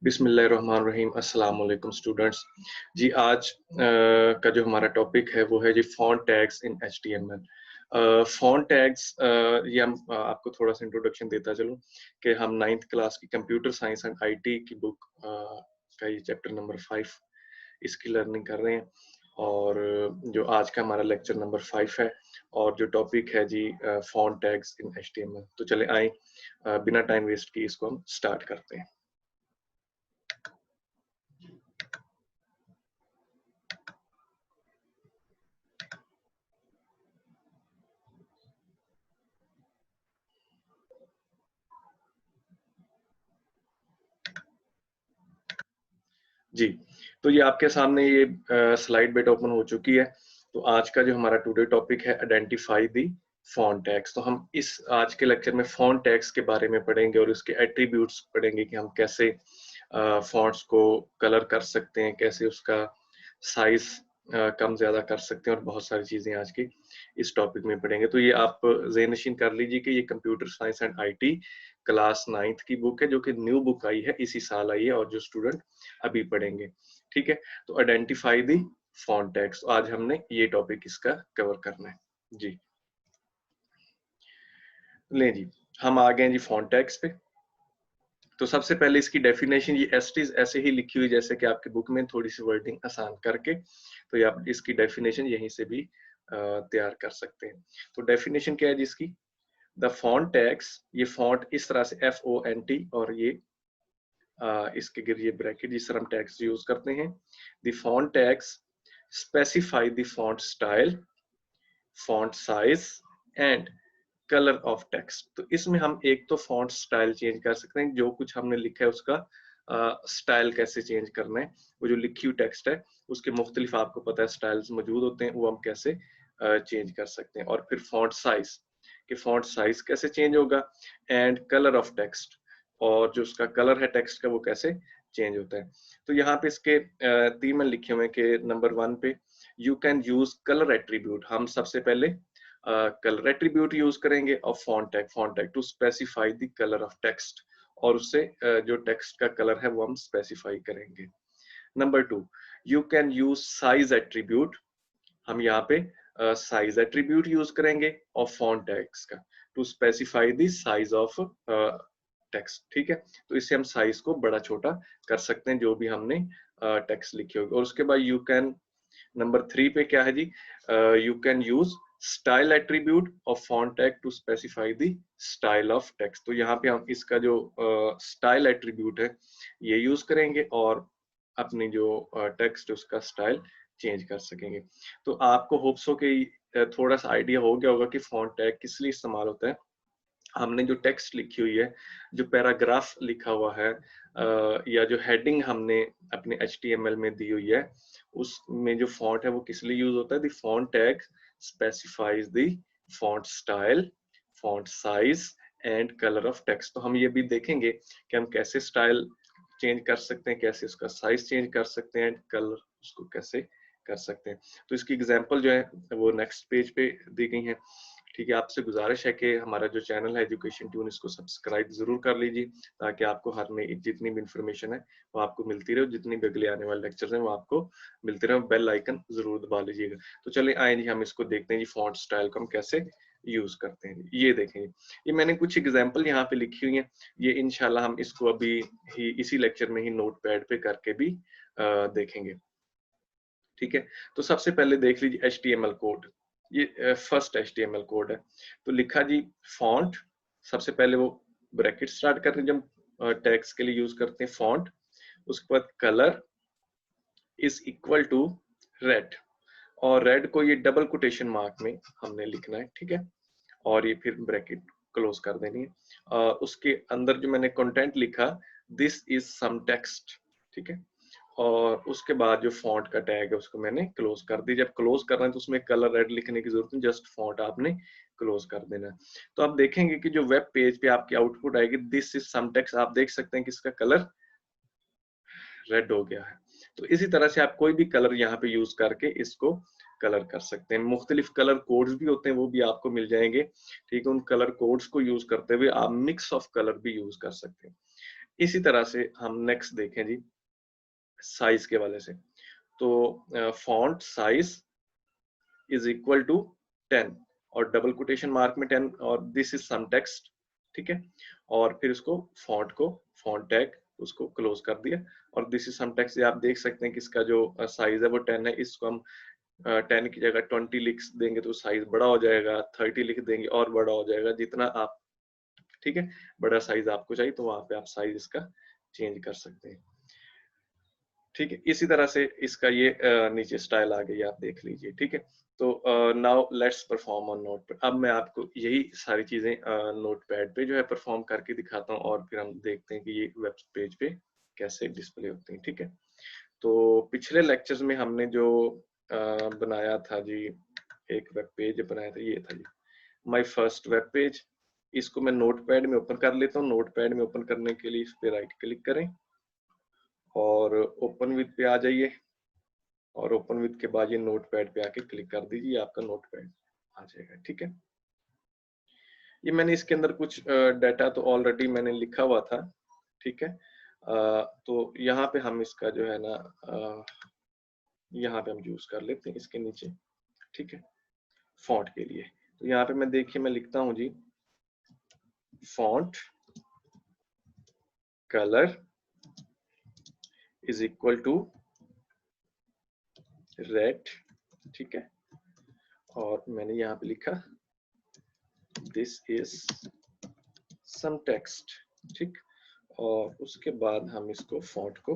बिस्मिल्लाहिर्रहमानिर्रहीम। अस्सलाम वालेकुम स्टूडेंट्स। जी आज का जो हमारा टॉपिक है वो है जी font tags in HTML. Font tags ये हम आपको थोड़ा सा इंट्रोडक्शन देता चलूं कि हम 9th क्लास की कंप्यूटर साइंस एंड आईटी की बुक का ये चैप्टर नंबर 5 इसकी लर्निंग कर रहे हैं और जो आज का हमारा लेक्चर नंबर 5 है और जो टॉपिक है जी फॉन्ट टैग्स इन एचटीएमएल। तो चले आए बिना टाइम वेस्ट किए इसको हम स्टार्ट करते हैं। जी, तो ये आपके सामने ये स्लाइड बेट ओपन हो चुकी है। तो आज का जो हमारा टुडे टॉपिक है आइडेंटिफाई द फॉन्ट टैग्स। तो हम इस आज के लेक्चर में फॉन्ट टैग्स के बारे में पढ़ेंगे और उसके एट्रीब्यूट्स पढ़ेंगे कि हम कैसे फॉन्ट्स को कलर कर सकते हैं, कैसे उसका साइज कम ज्यादा कर सकते हैं और बहुत सारी चीजें आज की इस टॉपिक में पढ़ेंगे। तो ये आप ज़हन-नशीन कर लीजिए कि ये computer science and IT class 9th की बुक है जो कि न्यू बुक आई है, इसी साल आई है और जो स्टूडेंट अभी पढ़ेंगे। ठीक है, तो आइडेंटिफाई द फॉन्ट टैग्स। आज हमने ये टॉपिक इसका कवर करना है। जी लें जी, हम आ गए हैं जी फॉन्ट टैग्स पे। तो सबसे पहले इसकी डेफिनेशन ये एसटीज ऐसे ही लिखी हुई जैसे कि आपकी बुक में, थोड़ी सी वर्डिंग आसान करके। तो ये आप इसकी डेफिनेशन यहीं से भी तैयार कर सकते हैं। तो डेफिनेशन क्या है जिसकी, द फॉन्ट टैग्स, ये फॉन्ट इस तरह से FONT और ये इसके गिर ये ब्रैकेट जिस तरह हम टैग्स यूज करते हैं। The font tags specify the font style, font size and colour of text. तो इसमें हम एक तो फॉन्ट स्टाइल चेंज कर सकते हैं, जो कुछ हमने लिखा है उसका स्टाइल कैसे चेंज करना है। वो जो लिखी हुई टेक्स्ट है उसके मुख्तलिफ आपको पता है स्टाइल्स मौजूद होते हैं, वो हम कैसे चेंज कर सकते हैं। और फिर फॉन्ट साइज, कि फॉन्ट साइज कैसे चेंज होगा, एंड कलर ऑफ टेक्स्ट, और जो उसका कलर है टेक्स्ट का वो कैसे चेंज होता है। तो यहाँ पे इसके 3 में लिखे हुए हैं कि नंबर 1 पे you can use colour attribute. हम सबसे पहले कलर एट्रीब्यूट यूज करेंगे और font tag to specify the colour of text, और उससे जो टेक्स्ट का कलर है वो हम स्पेसिफाई करेंगे। Number 2, you can use size attribute. हम यहाँ पे साइज एट्रीब्यूट यूज करेंगे और फॉन्ट टैग्स का to specify the size of text. ठीक है, तो इससे हम साइज को बड़ा छोटा कर सकते हैं जो भी हमने टेक्स्ट लिखी होगी। और उसके बाद यू कैन, नंबर 3 पे क्या है जी, you can use style attribute of font tag to specify the style of text. तो यहाँ पे हम इसका जो स्टाइल एट्रीब्यूट है ये यूज करेंगे और अपनी जो टेक्स्ट उसका स्टाइल चेंज कर सकेंगे। तो आपको होप्स हो कि थोड़ा सा आइडिया हो गया होगा कि फॉन्ट टैग किस लिए इस्तेमाल होता है। हमने जो टेक्स्ट लिखी हुई है, जो पैराग्राफ लिखा हुआ है, या जो हेडिंग हमने अपने HTML में दी हुई है, उसमें जो फॉन्ट है वो किस लिए यूज होता है। The font tag specifies the font style, font size and colour of text. तो हम ये भी देखेंगे कि हम कैसे स्टाइल चेंज कर सकते हैं, कैसे उसका साइज चेंज कर सकते हैं, कलर उसको कैसे कर सकते हैं। तो इसकी एग्जांपल जो है वो नेक्स्ट पेज पे दी गई है। ठीक है, आपसे गुजारिश है कि हमारा जो चैनल है एजुकेशन ट्यून, इसको सब्सक्राइब जरूर कर लीजिए ताकि आपको हर नई जितनी भी इंफॉर्मेशन है वो आपको मिलती रहे, जितनी भी अगले आने वाले लेक्चर्स हैं वो आपको मिलते रहे। बेल आइकन जरूर दबा लीजिएगा। तो चलिए आए जी, हम इसको देखते हैं जी फॉन्ट स्टाइल को हम कैसे यूज करते हैं। ये देखें, ये मैंने कुछ एग्जाम्पल यहाँ पे लिखी हुई है। ये इंशाल्लाह हम इसको अभी ही इसी लेक्चर में ही नोट पैड पे करके भी देखेंगे। ठीक है, तो सबसे पहले देख लीजिए HTML कोड। ये फर्स्ट HTML कोड है। तो लिखा जी फॉन्ट, सबसे पहले वो ब्रैकेट स्टार्ट कर रहे हैं जब टैग्स के लिए यूज करते हैं फॉन्ट। उसके बाद colour is equal to red, और रेड को ये डबल कोटेशन मार्क में हमने लिखना है। ठीक है, और ये फिर ब्रैकेट क्लोज कर देनी है। उसके अंदर जो मैंने कंटेंट लिखा, दिस इज सम टेक्स्ट। ठीक है, और उसके बाद जो फॉन्ट का टैग है उसको मैंने क्लोज कर दी। जब क्लोज कर रहे हैं तो उसमें कलर रेड लिखने की जरूरत नहीं, जस्ट फॉन्ट आपने क्लोज कर देना है। तो आप देखेंगे कि जो वेब पेज पे आपकी आउटपुट आएगी, दिस इज सम टेक्स्ट, आप देख सकते हैं कि इसका कलर रेड हो गया है। तो इसी तरह से आप कोई भी कलर यहाँ पे यूज करके इसको कलर कर सकते हैं। मुख्तलिफ कलर कोड्स भी होते हैं, वो भी आपको मिल जाएंगे। ठीक है, उन कलर कोड्स को यूज करते हुए आप मिक्स ऑफ कलर भी यूज कर सकते हैं। इसी तरह से हम नेक्स्ट देखें जी साइज के वाले से। तो font size is equal to 10 और डबल कोटेशन मार्क में 10 और दिस इज सम टेक्स्ट, ठीक है। और फिर उसको फॉन्ट टैग उसको क्लोज कर दिया और दिस इज सम टेक्स्ट। आप देख सकते हैं कि इसका जो साइज है वो 10 है। इसको हम 10 की जगह 20 लिख देंगे तो साइज बड़ा हो जाएगा, 30 लिख देंगे और बड़ा हो जाएगा, जितना आप, ठीक है, बड़ा साइज आपको चाहिए तो वहां पे आप साइज इसका चेंज कर सकते हैं, ठीक है। इसी तरह से इसका ये नीचे स्टाइल आ गई, आप देख लीजिए, ठीक है। तो now let's perform on notepad. अब मैं आपको यही सारी चीजें नोटपैड पे जो है परफॉर्म करके दिखाता हूँ और फिर हम देखते हैं कि ये वेब पेज पे कैसे डिस्प्ले होती है, ठीक है। तो पिछले लेक्चर्स में हमने जो बनाया था जी, एक वेब पेज बनाया था, ये था जी माय फर्स्ट वेब पेज। इसको मैं नोटपैड में ओपन कर लेता हूँ। नोटपैड में ओपन करने के लिए इस पे राइट क्लिक करें और ओपन विद पे आ जाइए और ओपन विद के बाद ये नोटपैड पे आके क्लिक कर दीजिए, आपका नोटपैड आ जाएगा, ठीक है। ये मैंने इसके अंदर कुछ डाटा तो ऑलरेडी मैंने लिखा हुआ था, ठीक है। तो यहाँ पे हम इसका जो है ना यहाँ पे हम यूज कर लेते हैं इसके नीचे, ठीक है, फॉन्ट के लिए। तो यहाँ पे मैं देखिए मैं लिखता हूँ जी font colour is equal to red, ठीक है। और मैंने यहाँ पे लिखा दिस इज सम टेक्स्ट, ठीक। और उसके बाद हम इसको फॉन्ट को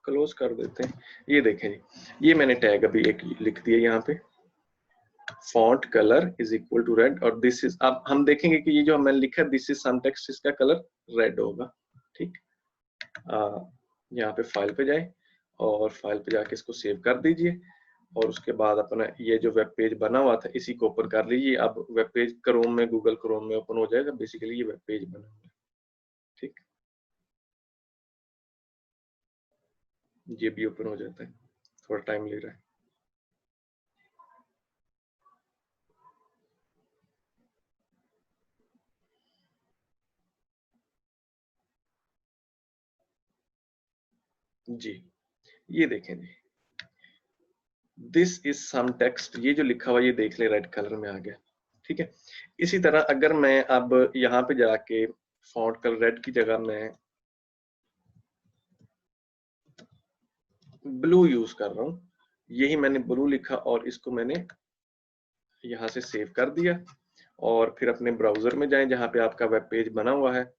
क्लोज कर देते हैं। ये देखें जी, ये मैंने टैग अभी एक लिख दिया यहाँ पे, font colour is equal to red और दिस इज, अब हम देखेंगे कि ये जो मैंने लिखा दिस इज सम टेक्स्ट, इसका कलर रेड होगा, ठीक। यहाँ पे फाइल पे जाए और फाइल पे जाके इसको सेव कर दीजिए और उसके बाद अपना ये जो वेब पेज बना हुआ था इसी को ओपन कर लीजिए। अब वेब पेज क्रोम में, गूगल क्रोम में ओपन हो जाएगा। बेसिकली ये वेब पेज बना हुआ है, ठीक। ये भी ओपन हो जाता है, थोड़ा टाइम ले रहा है। जी ये देखें जी, दिस इज सम टेक्स्ट, ये जो लिखा हुआ ये देख ले रेड कलर में आ गया, ठीक है। इसी तरह अगर मैं अब यहाँ पे जाके फॉन्ट कलर रेड की जगह मैं ब्लू यूज कर रहा हूँ, यही मैंने ब्लू लिखा और इसको मैंने यहाँ से सेव कर दिया और फिर अपने ब्राउजर में जाएं जहाँ पे आपका वेब पेज बना हुआ है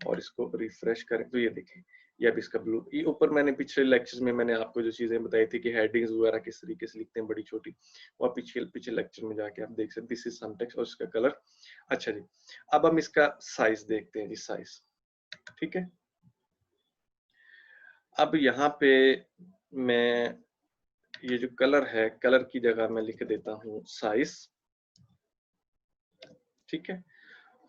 और इसको रिफ्रेश करें तो ये देखें ये अब इसका ब्लू। ये ऊपर मैंने पिछले लेक्चर्स में मैंने आपको जो चीजें बताई थी कि हेडिंग्स वगैरह किस तरीके से लिखते हैं बड़ी छोटी, वो पिछले लेक्चर में जाके आप देख सकते हैं। दिस इज सम टेक्स्ट और इसका कलर। अच्छा जी, अब हम इसका साइज देखते हैं जी, साइज, ठीक है। अब यहाँ पे मैं ये जो कलर है, कलर की जगह मैं लिख देता हूँ साइज, ठीक है।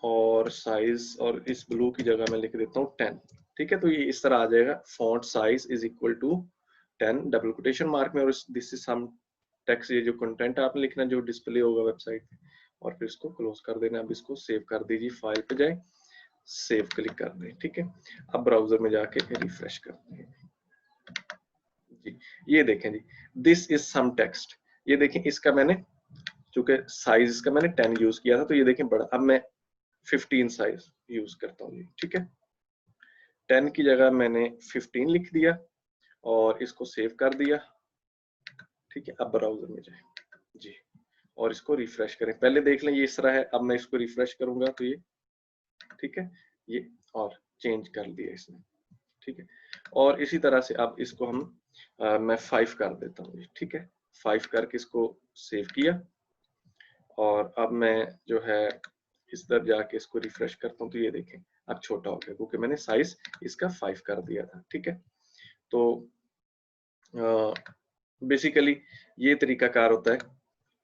और साइज और इस ब्लू की जगह मैं लिख देता हूँ 10, ठीक है। तो ये इस तरह आ जाएगा font size is equal to 10 double quotation mark में और दिस इज सम टेक्स्ट, ये जो कंटेंट आपने लिखना जो डिस्प्ले होगा वेबसाइट पे और फिर इसको क्लोज कर देना। अब इसको सेव कर दीजिए, फाइल पे जाए, सेव क्लिक कर दें, ठीक है। अब ब्राउजर में जाके रिफ्रेश करते हैं जी, ये देखें जी दिस इज सम टेक्स्ट। ये देखें इसका मैंने चूंकि साइज का मैंने 10 यूज किया था तो ये देखें बड़ा, अब मैं 15 साइज यूज करता हूँ, ठीक है। 10 की जगह मैंने 15 लिख दिया और इसको सेव कर दिया, ठीक है। अब ब्राउजर में जाए जी और इसको रिफ्रेश करें। पहले देख लें ये इस तरह है, अब मैं इसको रिफ्रेश करूंगा तो ये, ठीक है, ये और चेंज कर दिया इसने, ठीक है। और इसी तरह से अब इसको हम मैं 5 कर देता हूँ, ठीक है। 5 करके इसको सेव किया और अब मैं जो है इस तरफ जाके इसको रिफ्रेश करता हूँ तो ये देखें अब छोटा हो गया क्योंकि मैंने साइज इसका 5 कर दिया था, ठीक है। तो बेसिकली ये तरीकाकार होता है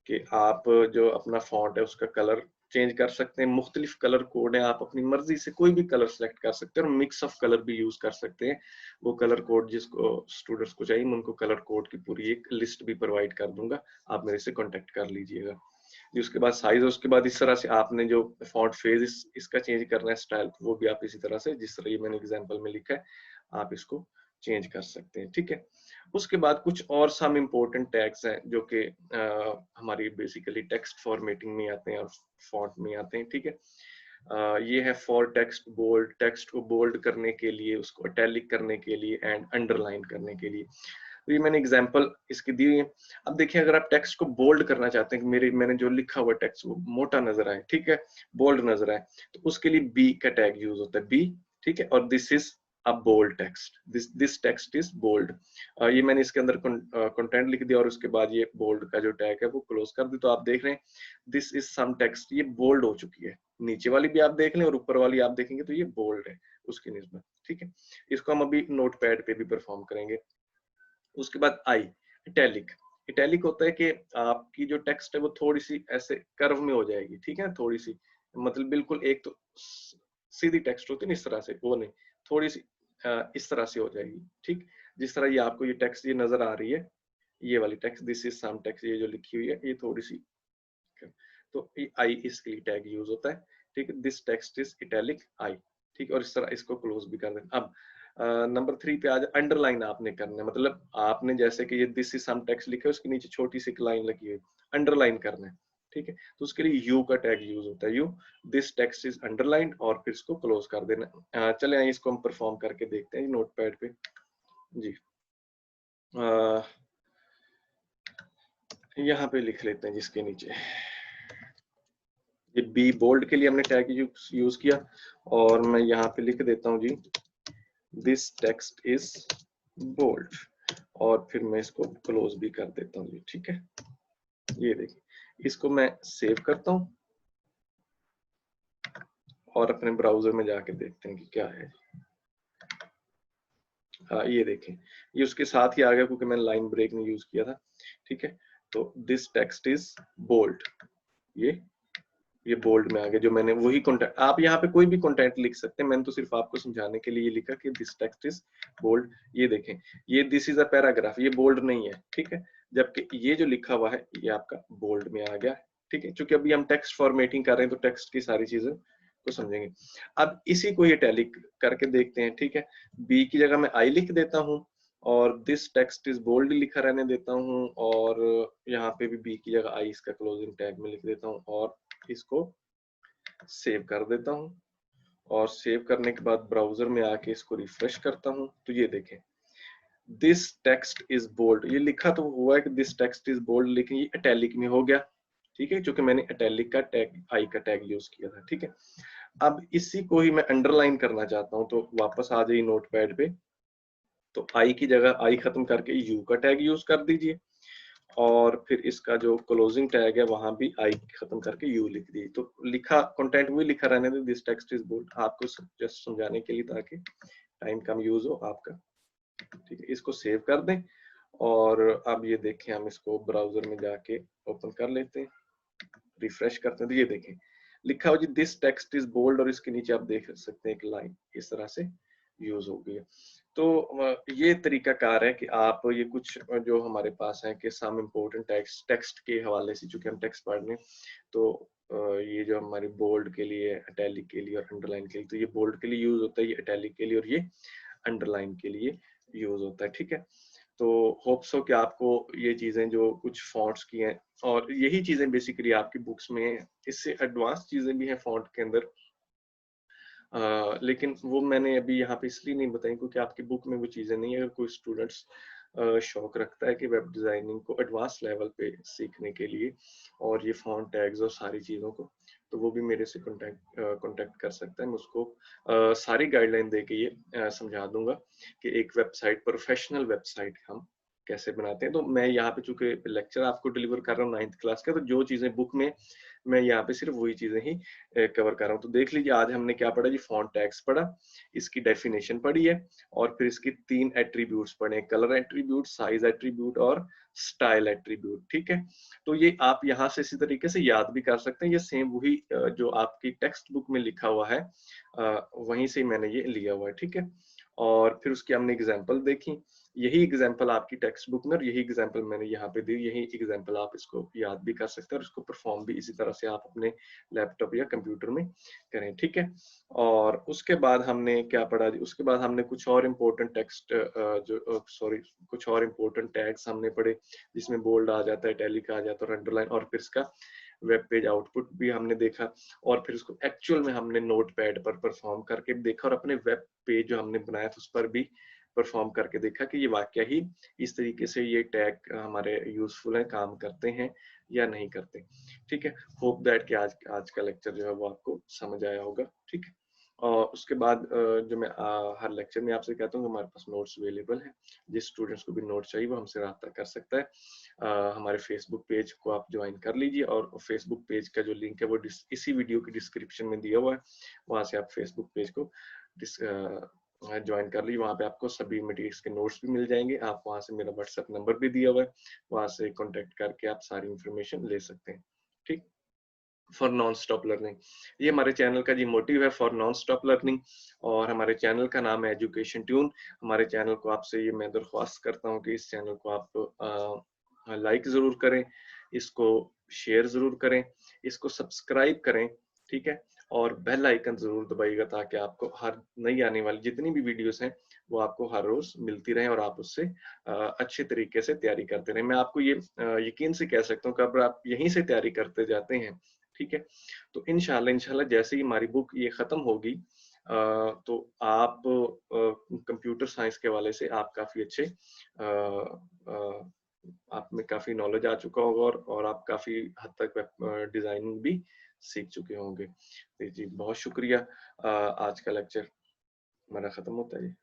कि आप जो अपना फॉन्ट है उसका कलर चेंज कर सकते हैं। मुख्तलिफ कलर कोड है, आप अपनी मर्जी से कोई भी कलर सेलेक्ट कर सकते हैं और मिक्स ऑफ कलर भी यूज कर सकते हैं। वो कलर कोड जिसको स्टूडेंट्स को चाहिए मैं उनको कलर कोड की पूरी एक लिस्ट भी प्रोवाइड कर दूंगा, आप मेरे से कांटेक्ट कर लीजिएगा उसके बाद साइज, उसके बाद इस तरह से आपने जो फॉन्ट फेज इसका चेंज करना है स्टाइल, वो भी आप इसी तरह से जिस तरह ये मैंने एग्जांपल में लिखा है आप इसको चेंज कर सकते हैं, ठीक है। उसके बाद कुछ और सम इम्पोर्टेंट टैग्स हैं जो कि हमारी बेसिकली टेक्स्ट फॉर्मेटिंग में आते हैं और फॉन्ट में आते हैं, ठीक है। ये है फॉर टेक्स्ट बोल्ड, टेक्स्ट को बोल्ड करने के लिए, उसको इटैलिक करने के लिए एंड अंडरलाइन करने के लिए। तो ये मैंने एग्जांपल इसकी दी हुई है। अब देखिए अगर आप टेक्स्ट को बोल्ड करना चाहते हैं कि मैंने जो लिखा हुआ टेक्स्ट वो मोटा नजर आए, ठीक है, बोल्ड नजर आए, तो उसके लिए बी का टैग यूज होता है, बी, ठीक है। और this is a bold text, this text is bold. ये मैंने इसके अंदर कंटेंट लिख दिया और उसके बाद ये बोल्ड का जो टैग है वो क्लोज कर दी। तो आप देख रहे हैं दिस इज सम टेक्स्ट, ये बोल्ड हो चुकी है। नीचे वाली भी आप देख लें और ऊपर वाली आप देखेंगे तो ये बोल्ड है उसकी निस्बत, ठीक है। इसको हम अभी नोट पैड पे भी परफॉर्म करेंगे। उसके बाद आई, इटैलिक। इटैलिक होता है कि आपकी जो टेक्स्ट है वो थोड़ी सी ऐसे कर्व में हो जाएगी, ठीक है, थोड़ी सी, मतलब बिल्कुल एक तो सीधी टेक्स्ट होती है इस तरह से, वो नहीं, थोड़ी सी इस तरह से हो जाएगी, ठीक। जिस तरह ये आपको ये टेक्स्ट ये नजर आ रही है, ये वाली text, this is some text, ये जो लिखी हुई है ये थोड़ी सी, तो आई इसके लिए टैग यूज होता है, ठीक है। दिस टेक्स्ट इज इटैलिक आई, ठीक। और इस तरह इसको क्लोज भी कर देना। अब नंबर 3 पे आ जाए, अंडरलाइन आपने करना है, मतलब आपने जैसे कि ये दिस इज सम टेक्स्ट लिखा है उसके नीचे छोटी सी एक लाइन लगी है, अंडरलाइन करना है, ठीक है। तो उसके लिए यू का टैग यूज होता है, you, this text is underlined, और फिर इसको क्लोज कर देना। चले आइए इसको हम परफॉर्म करके देखते हैं नोटपैड पे जी। यहाँ पे लिख लेते हैं जिसके नीचे, ये बी बोल्ड के लिए हमने टैग यूज किया, और मैं यहाँ पे लिख देता हूँ जी दिस टेक्स्ट इज बोल्ड, और फिर मैं इसको क्लोज भी कर देता हूँ जी, ठीक है। ये देखिए, इसको मैं सेव करता हूँ और अपने ब्राउजर में जाके देखते हैं कि क्या है। हाँ ये देखें, ये उसके साथ ही आ गया क्योंकि मैंने लाइन ब्रेक नहीं यूज किया था, ठीक है। तो दिस टेक्स्ट इज बोल्ड, ये बोल्ड में आ गया, जो मैंने वही कंटेंट, आप यहाँ पे कोई भी कंटेंट लिख सकते हैं, मैंने तो सिर्फ आपको समझाने के लिए ये लिखा कि दिस टेक्स्ट इज बोल्ड। ये देखें, ये दिस इज अ पैराग्राफ, ये बोल्ड नहीं है, ठीक है। जबकि ये जो लिखा हुआ है ये आपका बोल्ड में आ गया, ठीक है। क्योंकि अभी हम टेक्स्ट फॉर्मेटिंग कर रहे हैं तो टेक्स्ट की सारी चीजें को समझेंगे। अब इसी को ये टैलिक करके देखते हैं, ठीक है। बी की जगह मैं आई लिख देता हूँ और दिस टेक्स्ट इज बोल्ड लिखा रहने देता हूँ, और यहाँ पे भी बी की जगह आई इसका क्लोजिंग टैग में लिख देता हूँ, और इसको सेव कर देता हूँ। और सेव करने के बाद ब्राउजर में आके इसको रिफ्रेश करता हूँ, तो ये देखें दिस टेक्स्ट इज बोल्ड, ये लिखा तो हुआ है कि दिस टेक्स्ट इज बोल्ड, लेकिन ये इटैलिक में हो गया, ठीक है, क्योंकि मैंने इटैलिक का टैग आई का टैग यूज किया था, ठीक है। अब इसी को ही मैं अंडरलाइन करना चाहता हूँ, तो वापस आ जाइए नोटपैड पे, तो आई की जगह आई खत्म करके यू का टैग यूज कर दीजिए, और फिर इसका जो क्लोजिंग टैग है वहां भी आई खत्म करके यू लिख दी। तो लिखा कंटेंट वही लिखा रहने दे, दिस टेक्स्ट इज बोल्ड, आपको जस्ट समझाने के लिए ताकि टाइम कम यूज हो आपका, ठीक है। इसको सेव कर दें, और अब ये देखें हम इसको ब्राउजर में जाके ओपन कर लेते हैं, रिफ्रेश करते हैं, तो ये देखें लिखा हो जी दिस टेक्स्ट इज बोल्ड, और इसके नीचे आप देख सकते हैं एक लाइन इस तरह से यूज हो गई है। तो ये तरीका कार है कि आप ये कुछ जो हमारे पास है कि सम इम्पोर्टेंट टेक्स्ट के हवाले से, चूंकि हम टेक्स्ट पढ़ रहे हैं, तो ये जो हमारी बोल्ड के लिए, इटैलिक के लिए और अंडरलाइन के लिए, तो ये बोल्ड के लिए यूज होता है, ये इटैलिक के लिए, और ये अंडरलाइन के लिए यूज होता है, ठीक है। तो होप सो कि आपको ये चीजें जो कुछ फॉन्ट्स की हैं, और यही चीजें बेसिकली आपकी बुक्स में हैं, इससे एडवांस चीजें भी हैं फॉन्ट के अंदर, लेकिन वो मैंने अभी यहाँ पे इसलिए नहीं बताई क्योंकि आपकी बुक में वो चीजें नहीं है। अगर कोई स्टूडेंट्स शौक रखता है कि वेब डिजाइनिंग को एडवांस लेवल पे सीखने के लिए, और ये फॉन्ट टैग्स और सारी चीजों को, तो वो भी मेरे से कांटेक्ट कर सकता है। मैं उसको सारी गाइडलाइन दे के ये समझा दूंगा कि एक वेबसाइट, प्रोफेशनल वेबसाइट हम कैसे बनाते हैं। तो मैं यहाँ पे चूंकि लेक्चर आपको डिलीवर कर रहा हूँ 9th क्लास का, तो जो चीजें बुक में मैं यहाँ पे सिर्फ वही चीजें ही कवर कर रहा हूँ। तो देख लीजिए आज हमने क्या पढ़ा जी, फॉन्ट टैग्स पढ़ा, इसकी डेफिनेशन पढ़ी है और फिर इसकी 3 एट्रीब्यूट्स पढ़े, कलर एट्रीब्यूट, साइज एट्रीब्यूट और स्टाइल एट्रीब्यूट, ठीक है। तो ये आप यहाँ से इसी तरीके से याद भी कर सकते हैं, ये सेम वही जो आपकी टेक्स्ट बुक में लिखा हुआ है वहीं से मैंने ये लिया हुआ है, ठीक है। और फिर उसकी हमने एग्जाम्पल देखी, यही एग्जाम्पल आपकी टेक्स्ट बुक में और यही एग्जाम्पल मैंने यहाँ पे दी, यही एग्जाम्पल आप इसको याद भी कर सकते हैं और इसको परफॉर्म भी इसी तरह से आप अपने लैपटॉप या कंप्यूटर में करें, ठीक है। और उसके बाद हमने क्या पढ़ा जी, उसके बाद हमने कुछ और इम्पोर्टेंट टेक्स्ट कुछ और इम्पोर्टेंट टैग्स हमने पढ़े, जिसमें बोल्ड आ जाता है, इटैलिक आ जाता है, अंडरलाइन, और फिर इसका वेब पेज आउटपुट भी हमने देखा और फिर उसको एक्चुअल में हमने नोटपैड पर परफॉर्म करके देखा और अपने वेब पेज जो हमने बनाया था उस पर भी परफॉर्म करके देखा कि ये वाकया ही इस तरीके से ये टैग हमारे यूजफुल है, काम करते हैं या नहीं करते, ठीक है। होप दैट कि आज का लेक्चर जो है वो आपको समझ आया होगा, ठीक है। और उसके बाद जो मैं हर लेक्चर में आपसे कहता हूँ हमारे पास नोट्स अवेलेबल हैं, जिस स्टूडेंट्स को भी नोट्स चाहिए वो हमसे रब्ता कर सकता है। हमारे फेसबुक पेज को आप ज्वाइन कर लीजिए और फेसबुक पेज का जो लिंक है वो इसी वीडियो की डिस्क्रिप्शन में दिया हुआ है, वहां से आप फेसबुक पेज को ज्वाइन कर लीजिए, वहां पे आपको सभी मटेरियल्स के नोट्स भी मिल जाएंगे। आप वहां से, मेरा व्हाट्सएप नंबर भी दिया हुआ है, वहां से कॉन्टेक्ट करके आप सारी इंफॉर्मेशन ले सकते हैं, ठीक। फॉर नॉन स्टॉप लर्निंग, ये हमारे चैनल का जी मोटिव है, फॉर नॉन स्टॉप लर्निंग, और हमारे चैनल का नाम है एजुकेशन ट्यून। हमारे चैनल को आपसे ये मैं दरख्वास्त करता हूँ कि इस चैनल को आप लाइक जरूर करें, इसको शेयर जरूर करें, इसको सब्सक्राइब करें, ठीक है, और बेल आइकन जरूर दबाइएगा ताकि आपको हर नई आने वाली जितनी भी वीडियोस हैं वो आपको हर रोज मिलती रहे और आप उससे अच्छे तरीके से तैयारी करते रहें। मैं आपको ये यकीन से कह सकता हूँ कि अगर आप यहीं से तैयारी करते जाते हैं, ठीक है, तो इंशाल्लाह जैसे ही हमारी बुक ये खत्म होगी तो आप कंप्यूटर साइंस के हवाले से आप काफी अच्छे आप में काफी नॉलेज आ चुका होगा और आप काफी हद तक वेब डिजाइनिंग भी सीख चुके होंगे। जी बहुत शुक्रिया। आज का लेक्चर हमारा खत्म होता है।